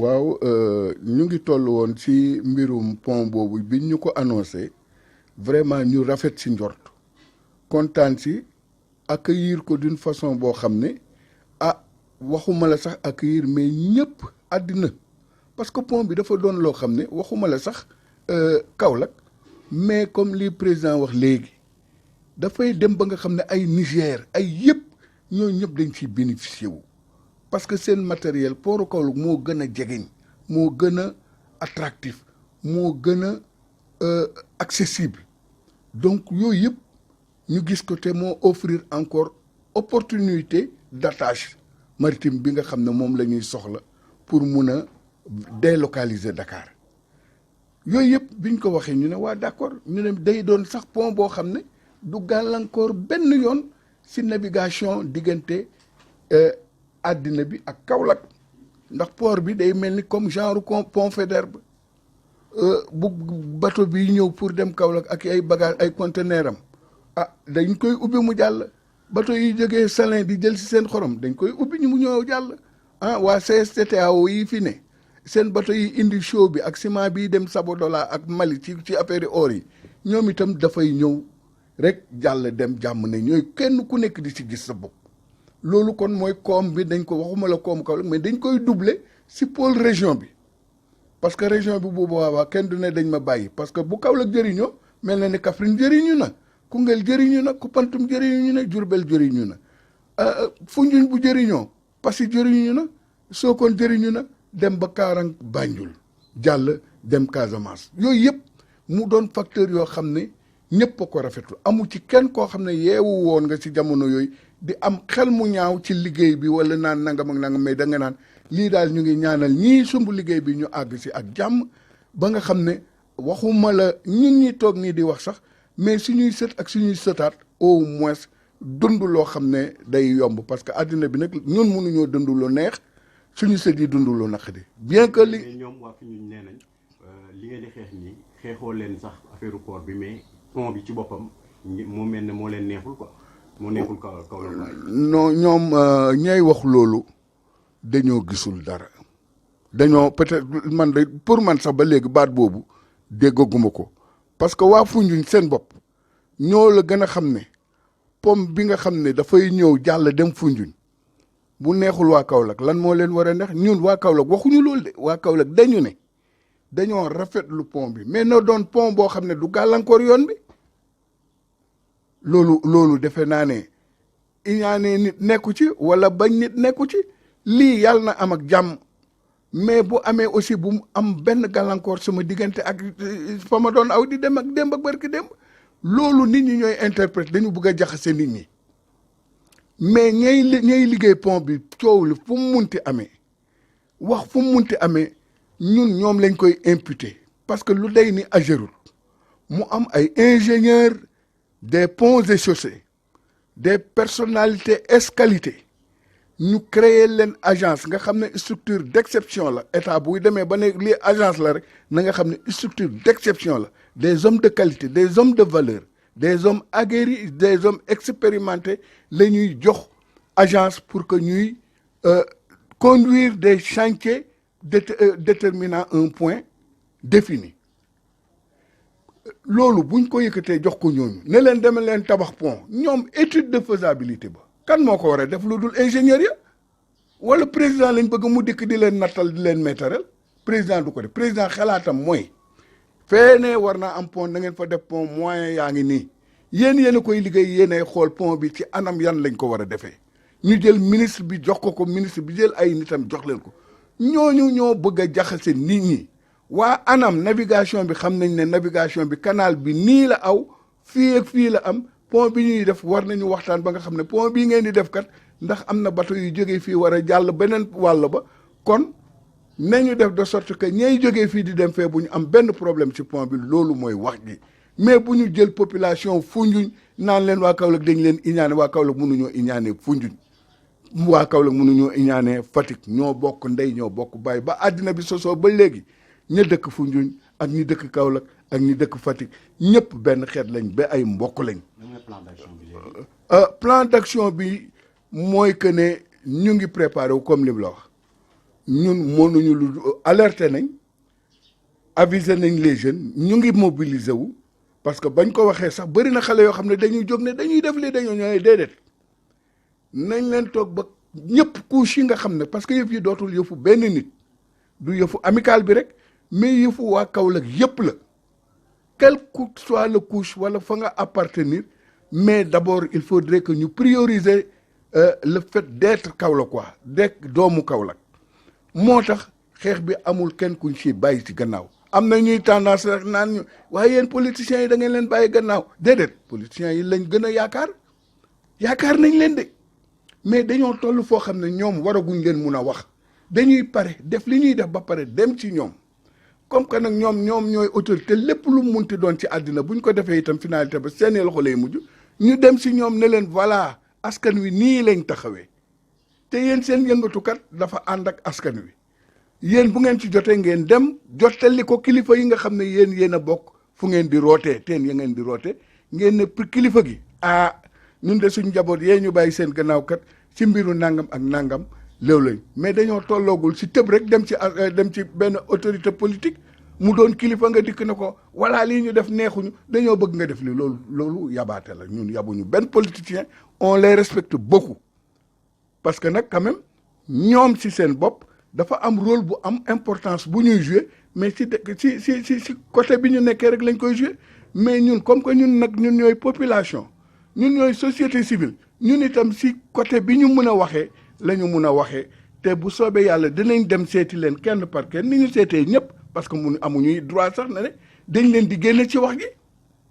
waaw ñu ngi toll woon ci mbirum pont boobu bi ñu ko annoncé vraiment ñu rafet ci njort kontaan ci accueillir ko d'une façon boo xam ne waxuma la sax accueillir mais ñëpp àddina parce que pont bi dafa doon loo xam ne waxuma la sax Kaolack mais comme li président wax léegi dafay dem ba nga xam ne ay Niger ay yëpp ñoo ñëpp dañ ciy bénéficier wu parce que seen matériel port Kaolack moo gën a jegeñ moo gën a attractif moo gën a accessible donc yooyu yëpp ñu gis ko te moo offrir encore opportunité d'attache maritime bi nga xam ne moom la ñuy soxla pour mun a délocaliser Dakar yooyu yëpp biñ ko waxee ñu ne waa d'accord ñu ne day doon sax pont boo xam ne du gàllankoor benn yoon ci navigation diggante àddina bi ak Kaolack ndax port bi day mel ni comme genre pont Faidherbe bu bateau bi ñëw pour dem Kaolack ak ay bagages ay conteneurs am dañ koy ubbi mu jàll bateau yi jógee Salin di jël ci seen xorom dañ koy ubbi ñu mu ñëw jàll waa CSTTAO yi fi ne seen bateau yi indi show bi ak ciment bi dem Sabodola ak Mali ci affaire or yi ñoom itam dafay ñëw rek jàll dem jàmm ne ñooy kenn ku nekk di ci gis sa bopp loolu kon mooy koom bi dañ ko waxuma la koom Kaolack mais dañ koy doubler ci pôle région bi parce que région bi bu boobaa kenn du ne dañ ma bàyyi parce que bu Kaolack jëriñoo mel na ne Kaffrine jëriñu na Koungheul jëriñu na Koupantoum jëriñu na Diourbel jëriñu na Foundiougne bu jëriñoo Passy jëriñu na Sokone jëriñu na dem ba Kaarang Banjul jàll dem Casamance yooyu yëpp mu doon facteur yoo xam ne ñëpp a ko rafetlu amu ci kenn koo xam ne yeewu woon nga ci jamono yooyu di am xel mu ñaaw ci liggéey bi wala naan nangam ak nangam mais da nga naan lii daal ñu ngi ñaanal ñii sumb liggéey bi ñu àgg si ak jàmm ba nga xam ne waxuma la ñun ñi toog nii di wax sax mais suñuy sët ak suñuy sëtaat au moins dund loo xam ne day yomb parce que àddina bi nag ñun mënuñoo dund lu neex suñu sët yi dund lu naqadi bien que li ñoom waa fi ñu nee nañ li ngeen di xeex nii xeexoo leen sax affaire port bi mais pont bi ci boppam moo mel ne moo leen neexul quoi moo neexul Kaolack non ñoom ñay wax loolu dañoo gisul dara dañoo peut-être man de pour man sax ba léegi baat boobu déggaguma ko parce que waa Foundiougne seen bopp ñoo la gën a xam ne pont bi nga xam ne dafay ñëw jàll dem Foundiougne bu neexul waa Kaolack lan moo leen war a neex ñun waa Kaolack waxuñu loolu de waa Kaolack dañu ne dañoo rafetlu pont bi mais na doon pont boo xam ne du gàllankoor yoon bi loolu defe naa ne iñaane nit nekku ci wala bañ nit nekku ci lii yàlla na am ak jàmm mais bu amee aussi bu mu am benn gàllankoor sama diggante ak fa ma doon aw di dem ak démb ak barki démb loolu nit ñi ñooy interprète dañu bëgg a jaxase nit ñi mais ñay liggéey pont bi coow li fu mu munti amee wax fu mu munti amee ñun ñoom lañ koy imputer parce que lu day ni Ageroute mu am ay ingénieurs des ponts et chaussées des personnalités esqualité ñu créer leen agence nga xam ne structure d'exception la état buy demee ba ne lii agence la rek na nga xam ne structure d'exception la des hommes de qualité des hommes de valeur des hommes aguerris des hommes expérimentés la ñuy jox agence pour que ñuy conduire des chantiers déterminant un point défini loolu buñ ko yëkkatee jox ko ñooñu ne leen demee leen tabax pont ñoom étude de faisabilité ba kan moo ko war a def lu dul ingénieur ya wala président lañ bëgg mu dikk di leen nattal di leen métaral président du ko def président xalaatam mooy feenee war naa am pont na ngeen fa def pont moyen yaa ngi nii yéen a koy liggéey yéenay xool pont bi ci anam yan lañ ko war a defee ñu jël ministre bi jox ko ministre bi jël ay nitam jox leen ko ñooñu ñoo bëgg a jaxase nit ñi waa anam navigation bi xam nañ ne navigation bi canal bi nii la aw fii ak fii la am pont bi ñuy def war nañu waxtaan ba nga xam ne pont bii ngeen di def kat ndax am na bateau yu jógee fii war a jàll beneen wàll ba kon nañu def de sorte que ñay jógee fii di dem fee bu ñu am benn problème ci pont bi loolu mooy wax ji mais bu ñu jël population Foundiougne naan leen waa Kaolack dañ leen iñaane waa Kaolack mënuñoo iñaane Foundiougne waa Kaolack mënuñoo iñaane Fatick ñoo bokk ndey ñoo bokk baay ba àddina bi sosoo ba léegi ña dëkk Foundiougne ak ñi dëkk Kaolack ak ñi dëkk Fatick ñëpp benn xeet lañ ba ay mbokk lañ. plan d'action bi léegi. Plan d'action bi mooy que ne ñu ngi préparé wu comme li mu la wax ñun mënuñu lu alerter nañ aviser nañ les jeunes ñu ngi mobiliser wu parce que bañ ko waxee sax bëri na xale yoo xam ne dañuy jóg ne dañuy def lii dañoo ñëwee déedéet nañ leen toog ba ñëpp couche yi nga xam ne parce que yëf yi dootul yëfu benn nit du yëfu amical bi rek mais yëfu waa Kaolack yëpp la quel que soit le couche wala fa nga appartenir mais d'abord il faudrait que ñu prioriser le fait d'être Kaolackois d'être doomu Kaolack moo tax xeex bi amul kenn kuñ ci bàyyi ci gannaaw am na ñuy tendance rek naan ñu waaye yéen politiciens yi da ngeen leen bàyyi gannaaw déedéet politiciens yi lañ gën a yaakaar nañ leen de mais dañoo toll foo xam ne ñoom waraguñ leen mun a wax dañuy pare def li ñuy def ba pare dem ci ñoom comme que nag ñoom ñooy autorité lépp lu mu munti doon ci àddina bu ñu ko defee itam finalité ba seeni loxo lay mujj ñu dem si ñoom ne leen voilà askan wi nii lañ taxawee te yéen seen yëngatukat dafa ànd ak askan wi yéen bu ngeen ci jotee ngeen dem jottali ko kilifa yi nga xam ne yéen a bokk fu ngeen di rootee teen ya ngeen di rootee ngeen ne kilifa gi ñun de suñ njaboot yee ñu bàyyi seen gannaaw kat ci mbiru nangam ak nangam loolu lañ mais dañoo tolloogul si tëb rek dem ci benn autorité politique mu doon kilifa nga dikk na ko voilà lii ñu def neexuñu dañoo bëgg nga def li loolu yabaate la ñun yabuñu benn politicien on les respecte beaucoup parce que nag quand même ñoom si seen bopp dafa am rôle bu am importance bu ñuy jouer mais si côté bi ñu nekkee rek lañ koy jouer mais ñun comme que ñun ñooy population ñun ñooy société civile ñun itam si côté bi ñu mën a waxee la ñu mun a waxee te bu soobee yàlla dinañ dem seeti leen kenn par kenn ni ñu seetee ñëpp parce que mun amuñuy droit sax na ne dañ leen di génne ci wax gi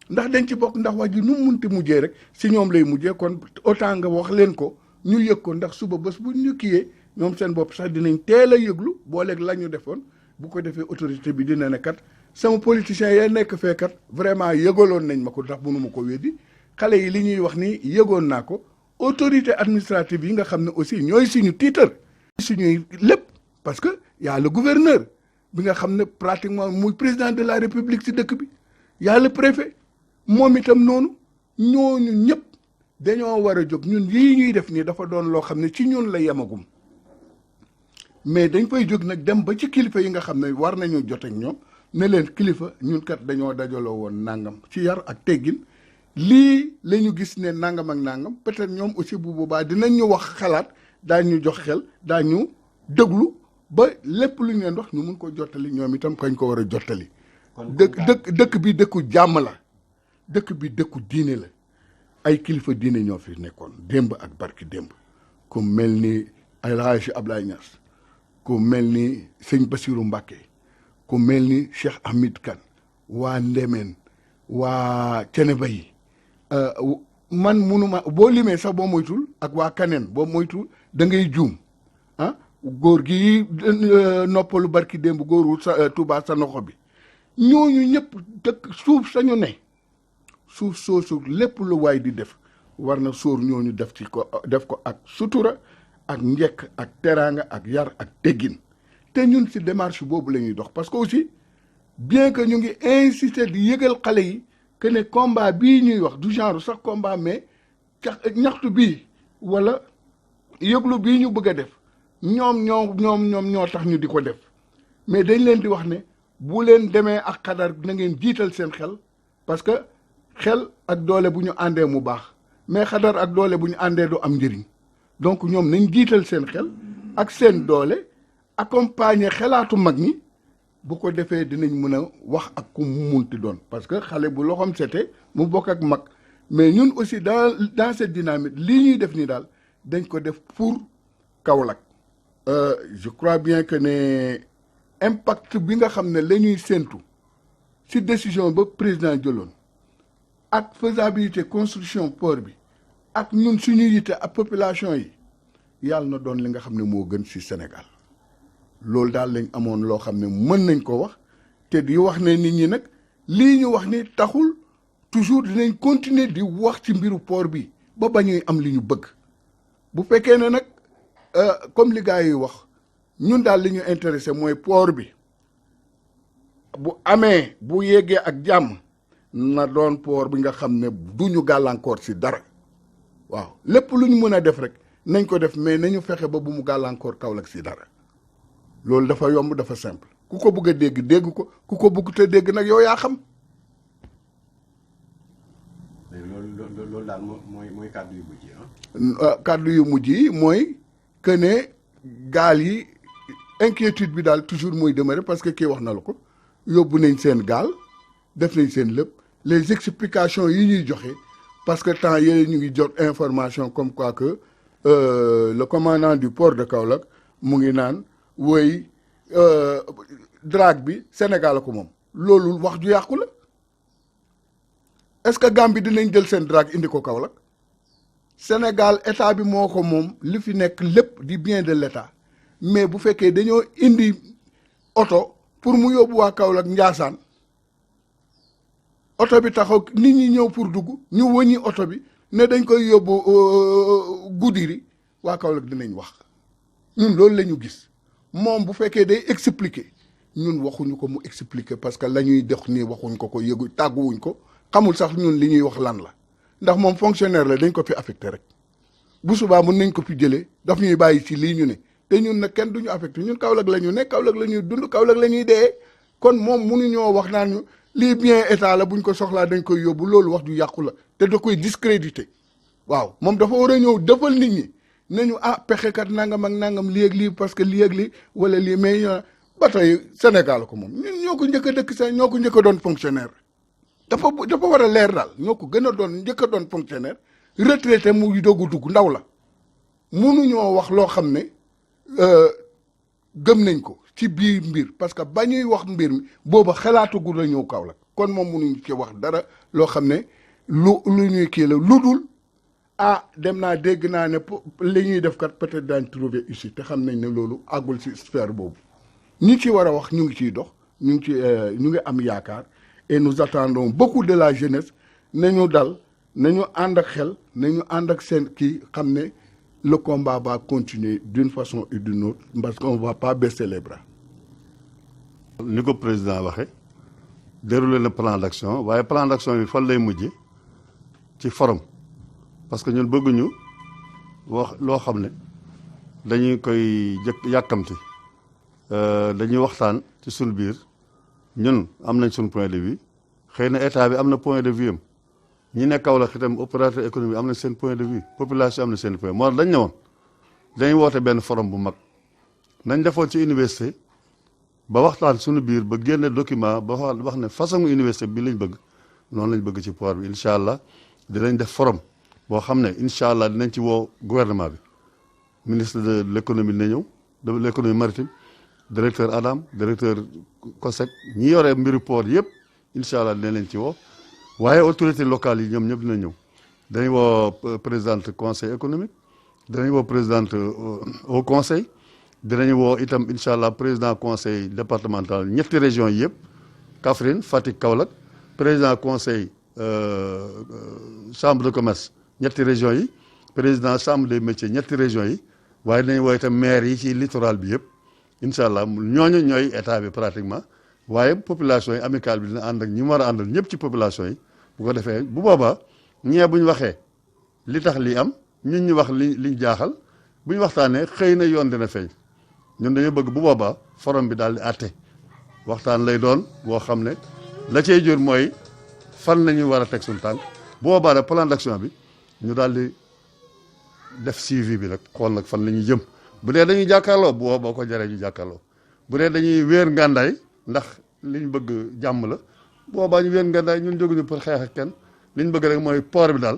ndax dañ ci bokk ndax wax ji nu mu munti mujjee rek si ñoom lay mujjee kon autant nga wax leen ko ñu yëg ko ndax suba bés bu ñu kiyee ñoom seen bopp sax dinañ teel a yëglu booleeg la ñu defoon bu ko defee autorité bi dina ne kat sama politicien ya nekk fee kat vraiment yëgaloon nañ ma ko ndax mënu ma ko weddi xale yi li ñuy wax ni yëgoon naa ko autorité administrative yi nga xam ne aussi ñooy suñu titre suñuy lépp parce que y a le gouverneur bi nga xam ne pratiquement muy président de la république ci dëkk bi y a le préfet moom itam noonu ñooñu ñëpp dañoo war a jóg ñun lii ñuy def nii dafa doon loo xam ne ci ñun la yemagum mais dañ fay jóg nag dem ba ci kilifa yi nga xam ne war nañu jot ak ñoom ne leen kilifa ñun kat dañoo dajaloo woon nangam ci yar ak teggin lii la ñu gis ne nangam ak nangam peut-être ñoom aussi bu boobaa dinañ ñu wax xalaat daañu jox xel daañu déglu ba lépp lu ñu leen wax ñu mun ko jottali ñoom itam kañ ko war a jottali. dëkk bi dëkku jàmm la dëkk bi dëkku diine la ay kilifa diine ñoo fi nekkoon démb ak barki démb ku mel ni El Hadji Abdoulaye Niass ku mel ni sëñ Bassirou Mbacké ku mel ni Cheikh Ahmed Kane waa Ndemeen waa Ceneba yi man munuma boo limee sax boo moytul ak waa Kaneen boo moytul da ngay juum góor gi noppalu barki démb góoru Touba sa noxo bi ñooñu ñëpp dëkk suuf sañu ne suuf soosu lépp lu waay di def war na sóor ñooñu def ko ak sutura ak njekk ak teraanga ak yar ak teggin te ñun si démarche boobu la ñuy dox parce que aussi bien que ñu ngi insister di yëgal xale yi que ne combat bii ñuy wax du genre sax combat mais ñaxtu bii wala yëglu bii ñu bëgg a def ñoom ñoo tax ñu di ko def mais dañ leen di wax ne bu leen demee ak xadar na ngeen jiital seen xel parce que xel ak doole bu ñu àndee mu baax mais xadar ak doole bu ñu àndee du am njëriñ donc ñoom nañ jiital seen xel ak seen doole accompagner xelaatu mag ñi bu ko defee dinañ mën a wax ak ku mu munti doon parce que xale bu loxoom sete mu bokk ak mag mais ñun aussi dans cette dynamique lii ñuy def nii daal dañ ko def pour Kaolack je crois bien que ne impact bi nga xam ne la ñuy séentu si décision ba président jëloon ak faisabilité construction port bi ak ñun suñu yitte ak population yi yàlla na doon li nga xam ne moo gën si Sénégal loolu daal lañ amoon loo xam ne mën nañ ko wax te di wax ne nit ñi nag lii ñu wax ni taxul toujours dinañ continuer di wax ci mbiru port bi ba bañuy am li ñu bëgg bu fekkee ne nag comme li gars yi wax ñun daal li ñu intéressé mooy port bi amee bu yeggee ak jàmm na doon port bi nga xam ne duñu gàllankoor ci dara waaw lépp lu ñu mën a def rek nañ ko def mais nañu fexe ba bu mu gàllankoor Kaolack ci dara loolu dafa yomb dafa simple ku ko bëgg a dégg ko ku ko bëgg te dégg nag yow yaa xam. loolu daal mooy kàddu yu mujj yi kàddu yu mujj yi mooy que ne gaal yi inquiétude bi daal toujours mooy demeurer parce que kii wax na la ko yóbbu nañ seen gaal def nañ seen lépp les explications yi ñuy joxe parce que temps yële ñu ngi jot information comme quoi que le commandant du port de Kaolack mu ngi naan woy drague bi Sénégal la ko moom loolu wax ju yàqu la est-ce que Gambie dinañ jël seen drague indi ko Kaolack Sénégal état bi moo ko moom li fi nekk lépp di bien de l'état mais bu fekkee dañoo indi oto pour mu yóbbu waa Kaolack Njaasaan oto bi taxaw nit ñi ñëw pour dugg ñu wëñi oto bi ne dañ koy yóbbu Goudiri waa Kaolack dinañ wax ñun loolu la ñu gis moom bu fekkee day expliquer ñun waxuñu ko mu expliquer parce que la ñuy dox nii waxuñ ko yëgu tàgguwuñ ko xamul sax ñun li ñuy wax lan la ndax moom fonctionnaire la dañ ko fi affecté rek bu subaa mun nañ ko fi jëlee daf ñuy bàyyi ci lii ñu ne te ñun nag kenn duñu affecté ñun Kaolack la ñu ne Kaolack la ñuy dund Kaolack la ñuy dee kon moom mënuñoo wax naan ñu lii bien état la buñ ko soxlaa dañ koy yóbbu loolu wax ju yàqu la te da koy discrédité waaw moom dafa war a ñëw defal nit ñi ne ñu pexekat nangam ak nangam lii ak lii parce que lii ak lii wala lii mais bato yi Sénégal ko moom ñun ñoo ko njëkk a dëkk sax ñoo ko njëkk a doon fonctionnaire dafa war a leer daal ñoo ko gën a doon njëkk a doon fonctionnaire retraité mu doog a dugg ndaw la mënuñoo wax loo xam ne gëm nañ ko ci biir mbir parce que ba ñuy wax mbir mi booba xalaatugul la ñëw Kaolack kon moom mënuñ ci wax dara loo xam ne lu ñuy kii la lu dul dem naa dégg naa ne li ñuy def kat peut-être daañ trouver ici te xam nañ ne loolu àggul ci sphère boobu ñi ci war a wax ñu ngi ciy dox ñu ngi am yaakaar et nous attendons beaucoup de la jeunesse nañu dal nañu ànd ak xel nañu ànd ak seen kii xam ne le combat va continuer d'une façon ou d'une autre parce qu'on va pas baisser les bras. ni ko président waxe déroulé na plan d'action waaye plan d'action bi fan lay mujj ci forum parce que ñun bëgguñu wax loo xam ne dañuy koy yàkkamti dañuy waxtaan ci suñu biir ñun am nañ suñu point de vue xëy na état bi am na point de vue am ñi ne Kaolack itam opérateur économique am na seen point de vue population am na seen point moo tax dañ ne woon dañ woote benn forum bu mag nañ defoon ci université ba waxtaan suñu biir ba génne document ba wax ne façon université bi lañ bëgg noonu lañ bëgg ci port bi incha allah dinañ def forum boo xam ne incha allah dinañ ci woo gouvernement bi ministre de l'économie dina ñëw de l'économie maritime directeur Adam directeur COSEC ñi yore mbiru port yëpp incha allah dinañ leen ci woo waaye autorités locales yi ñoom ñëpp dina ñëw dañ woo présidente conseil économique dinañ woo présidente au conseil dinañ woo itam incha allah président conseil départemental ñetti régions yi yëpp Kaffrine Fatick Kaolack président conseil chambre de commerce ñetti régions yi président chambre des métiers ñetti régions yi waaye dinañ woo itam maire yi ci littoral bi yëpp incha allah ñooñu ñooy état bi pratiquement waaye population yi amicale bi dina ànd ak ñi mu war a àndal ñëpp ci population yi bu ko defee bu boobaa ñee bu ñu waxee li tax lii am ñun ñu wax liñ jaaxal bu ñu waxtaanee xëy na yoon dina feeñ ñun dañoo bëgg bu boobaa forum bi daal di àtte waxtaan lay doon boo xam ne la cay jur mooy fan la ñu war a teg suñu tànk bu boobaa nag plan d'action bi ñu daal di def suivi bi nag xool nag fan la ñuy jëm bu dee dañuy jàkkaarloo bu boobaa ko jaree ñu jàkkaarloo bu dee dañuy wéer ngàndaay ndax liñ bëgg jàmm la boobaa ñu wéer ngàndaay ñun jóguñu pour xeex ak kenn liñ bëgg rek mooy port bi daal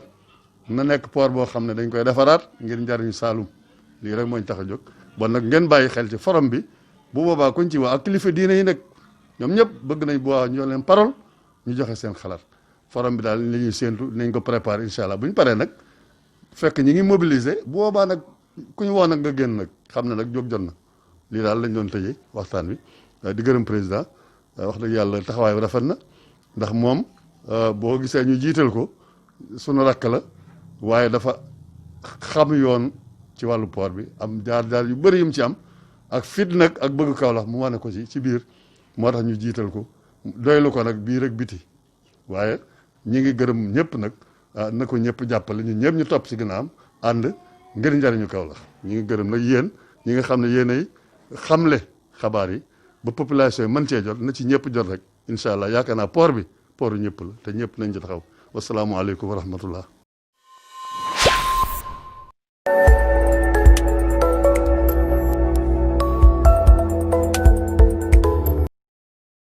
na nekk port boo xam ne dañ koy defaraat ngir njariñu Saalum lii rek mooñ tax a jóg bon nag ngeen bàyyi xel ci forum bi bu boobaa kuñ ci wax ak kilifa diine yi nag ñoom ñëpp bëgg nañ bu waa ñoo leen parole ñu joxe seen xalaat forum bi daal li ñuy séentu nañ ko préparer incha allah bu ñu paree nag fekk ñi ngi mobiliser bu boobaa nag ku ñu woo nag nga génn nag xam ne nag jóg jot na lii daal lañ doon tëjee waxtaan wi di gërëm président wax dëgg yàlla taxawaay bi rafet na ndax moom boo gisee ñu jiital ko sunu rakk la waaye dafa xam yoon ci wàllu port bi am jaar yu bëri yum ci am ak fit nag ak bëgg Kaolack mu wane ko ci biir moo tax ñu jiital ko doylu ko nag biir ak biti waaye ñi ngi gërëm ñëpp nag na ko ñëpp jàppale ñun ñëpp ñu topp ci ginnaawam ànd ngir njariñu Kaolack ñi ngi gërëm nag yéen ñi nga xam ne yéenay xamle xabaar yi ba population yi mën cee jot na ci ñëpp jot rek incha allah yaakaar naa port bi port yu ñëpp la te ñëpp nañ ci taxaw wasalaamualeykum wa rahmatullah